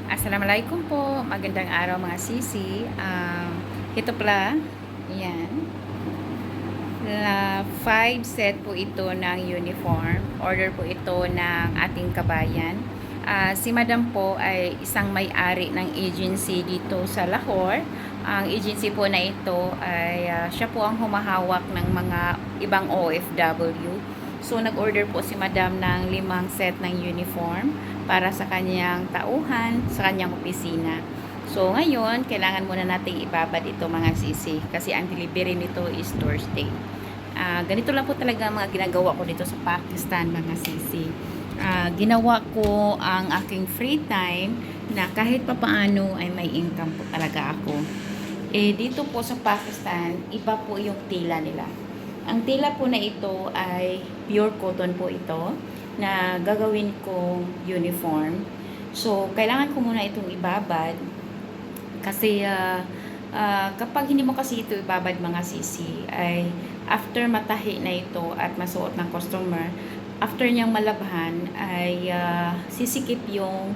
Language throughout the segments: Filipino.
Assalamualaikum po. Magandang araw mga sisi. Ito pala, yan. 5 set po ito ng uniform. Order po ito ng ating kabayan. Si Madam po ay isang may-ari ng agency dito sa Lahore. Ang agency po na ito ay siya po ang humahawak ng mga ibang OFW. So, nag-order po si Madam ng 5 set ng uniform para sa kanyang tauhan, sa kanyang opisina. So, ngayon, kailangan muna natin ibabad ito mga sisi kasi ang delivery nito is Thursday. Ganito lang po talaga mga ginagawa ko dito sa Pakistan mga sisi. Ginawa ko ang aking free time na kahit papaano ay may income po talaga ako. Dito po sa Pakistan, iba po yung tila nila. Ang tila po na ito ay pure cotton po ito na gagawin kong uniform. So, kailangan ko muna itong ibabad kasi kapag hindi mo kasi ito ibabad mga sisi ay after matahi na ito at masuot ng customer, after niyang malabhan ay sisikip yung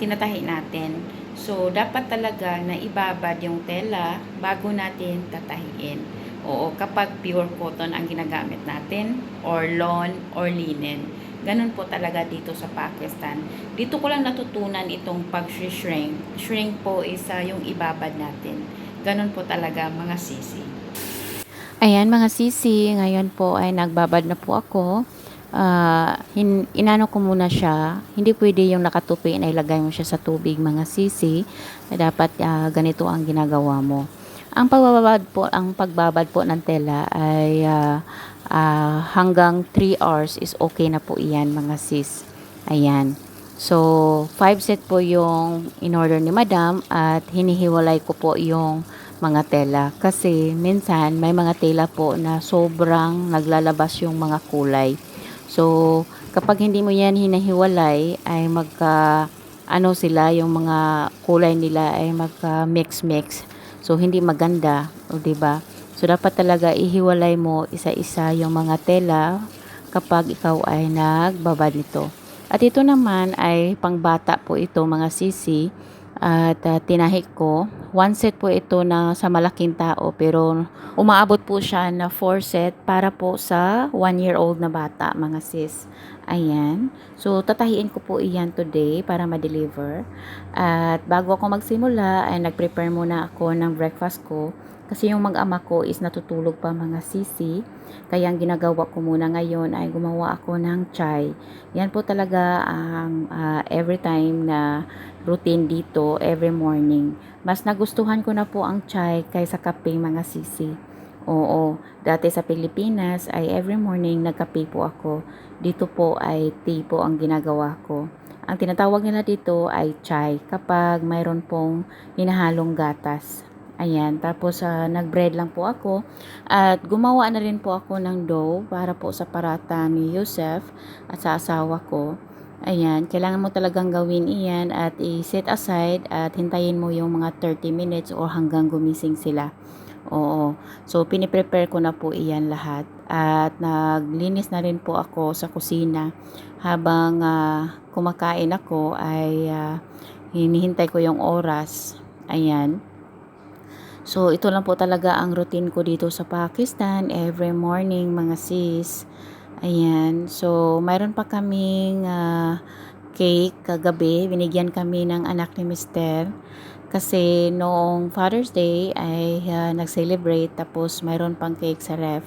tinatahi natin. So, dapat talaga na ibabad yung tela bago natin tatahiin. Oo, kapag pure cotton ang ginagamit natin or lawn or linen. Ganun po talaga dito sa Pakistan. Dito ko lang natutunan itong pag-shrink. Shrink po isa yung ibabad natin. Ganun po talaga mga sisi. Ayan mga sisi, ngayon po ay nagbabad na po ako. Inano ko muna siya. Hindi pwede yung nakatupi na ilagay mo siya sa tubig mga sisi. Dapat ganito ang ginagawa mo. Ang pagbabad po ng tela ay hanggang 3 hours is okay na po iyan mga sis. Ayan. So, 5 set po yung in-order ni Madam at hinihiwalay ko po yung mga tela. Kasi minsan may mga tela po na sobrang naglalabas yung mga kulay. So, kapag hindi mo yan hinahiwalay ay ano sila, yung mga kulay nila ay magka-mix-mix. So, hindi maganda, o 'di ba? So, dapat talaga ihiwalay mo isa-isa yung mga tela kapag ikaw ay nagbabad nito. At ito naman ay pangbata po ito mga sisi at tinahi ko. 1 set po ito na sa malaking tao pero umaabot po siya na 4 set para po sa 1-year-old na bata mga sis. Ayan. So tatahiin ko po iyan today para ma-deliver. At bago ako magsimula ay nag-prepare muna ako ng breakfast ko. Kasi yung mag-ama ko is natutulog pa mga sisi. Kaya ang ginagawa ko muna ngayon ay gumawa ako ng chai. Yan po talaga ang every time na routine dito every morning. Mas nagustuhan ko na po ang chai kaysa kape mga sisi. Oo, dati sa Pilipinas ay every morning nagkape po ako. Dito po ay tea po ang ginagawa ko. Ang tinatawag nila dito ay chai kapag mayroon pong hinahalong gatas. Ayan, tapos nag-bread lang po ako at gumawa na rin po ako ng dough para po sa parata ni Yusef at sa asawa ko. Ayan, kailangan mo talagang gawin iyan at i-set aside at hintayin mo yung mga 30 minutes o hanggang gumising sila. Oo, so piniprepare ko na po iyan lahat at naglinis na rin po ako sa kusina habang kumakain ako ay hinihintay ko yung oras. Ayan. So, ito lang po talaga ang routine ko dito sa Pakistan every morning mga sis. Ayan. So, mayroon pa kaming cake kagabi. Binigyan kami ng anak ni Mister. Kasi noong Father's Day ay nag-celebrate tapos mayroon pang cake sa ref.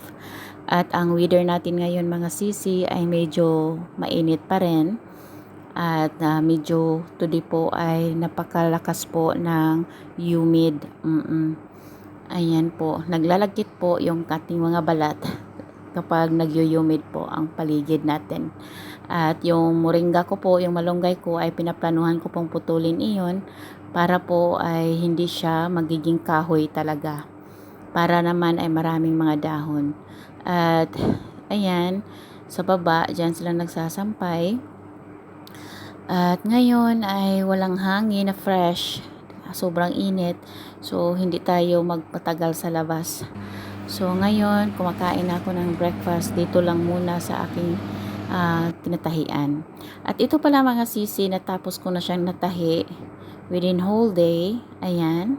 At ang weather natin ngayon mga sisi ay medyo mainit pa rin. At medyo today po ay napakalakas po ng humid. Ayan po, naglalagkit po yung ating mga balat kapag nagyuyumid po ang paligid natin. At yung moringa ko po, yung malunggay ko ay pinaplanuhan ko pong putulin iyon para po ay hindi siya magiging kahoy talaga. Para naman ay maraming mga dahon. At ayan, sa baba, dyan sila nagsasampay. At ngayon ay walang hangin na fresh. Sobrang init. So, hindi tayo magpatagal sa labas. So, ngayon, kumakain ako ng breakfast dito lang muna sa aking tinatahian. At ito pala mga sisi, natapos ko na siyang natahi within whole day. Ayan.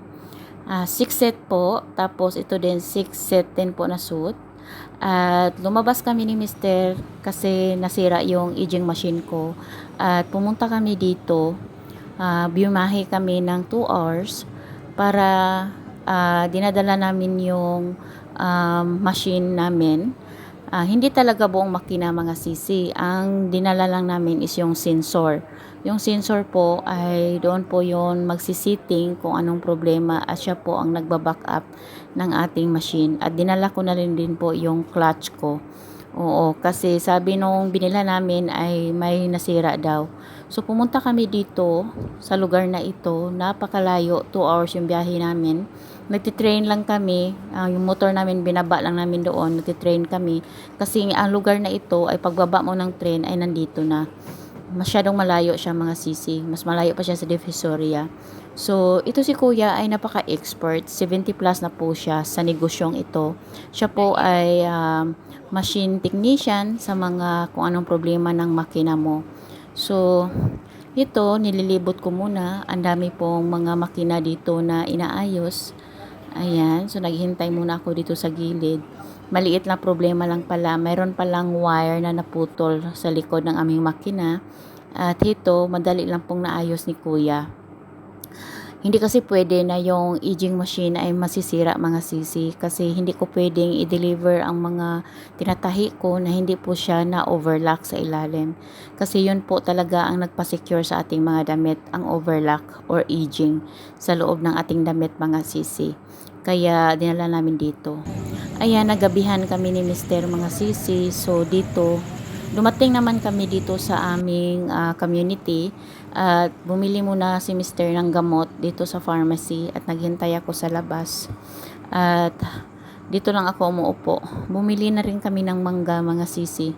6 set po. Tapos ito din 6 set din po na suit. At lumabas kami ni Mister kasi nasira yung aging machine ko. At pumunta kami dito. Biumahe kami ng 2 hours para dinadala namin yung machine namin. Hindi talaga buong makina mga sisi. Ang dinala lang namin is yung sensor. Yung sensor po ay doon po yon magsisitting kung anong problema at siya po ang nagbaback up ng ating machine. At dinala ko na rin din po yung clutch ko. Oo, kasi sabi nung binila namin ay may nasira daw. So pumunta kami dito sa lugar na ito. Napakalayo, 2 hours yung biyahe namin. Nagtitrain lang kami. Yung motor namin binaba lang namin doon. Nagtitrain kami. Kasi ang lugar na ito ay pagbaba mo ng train ay nandito na. Masyadong malayo siya mga sisi. Mas malayo pa siya sa Divisoria. So, ito si kuya ay napaka-expert. 70 plus na po siya sa negosyong ito. Siya po ay machine technician sa mga kung anong problema ng makina mo. So, ito, nililibot ko muna. Ang dami pong mga makina dito na inaayos. Ayan. So, naghihintay muna ako dito sa gilid. Maliit na problema lang pala. Mayroon palang wire na naputol sa likod ng aming makina. At ito, madali lang pong naayos ni kuya. Hindi kasi pwede na yung aging machine ay masisira mga sisi kasi hindi ko pwedeng i-deliver ang mga tinatahi ko na hindi po siya na overlock sa ilalim. Kasi yun po talaga ang nagpa-secure sa ating mga damit, ang overlock or aging sa loob ng ating damit mga sisi. Kaya dinala namin dito. Ayan, nagabihan kami ni Mister mga sisi. So dito, dumating naman kami dito sa aming community at bumili muna si Mister ng gamot dito sa pharmacy at naghintay ako sa labas. At dito lang ako umuupo. Bumili na rin kami ng mangga mga sisi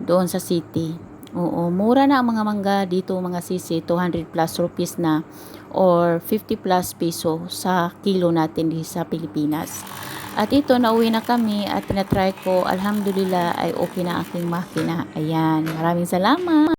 doon sa city. Oo, mura na ang mga mangga dito mga sisi, 200 plus rupees na or 50 plus peso sa kilo natin dito sa Pilipinas. At ito, nauwi na kami at tinatry ko, alhamdulillah ay okay na aking makina. Ayan, maraming salamat.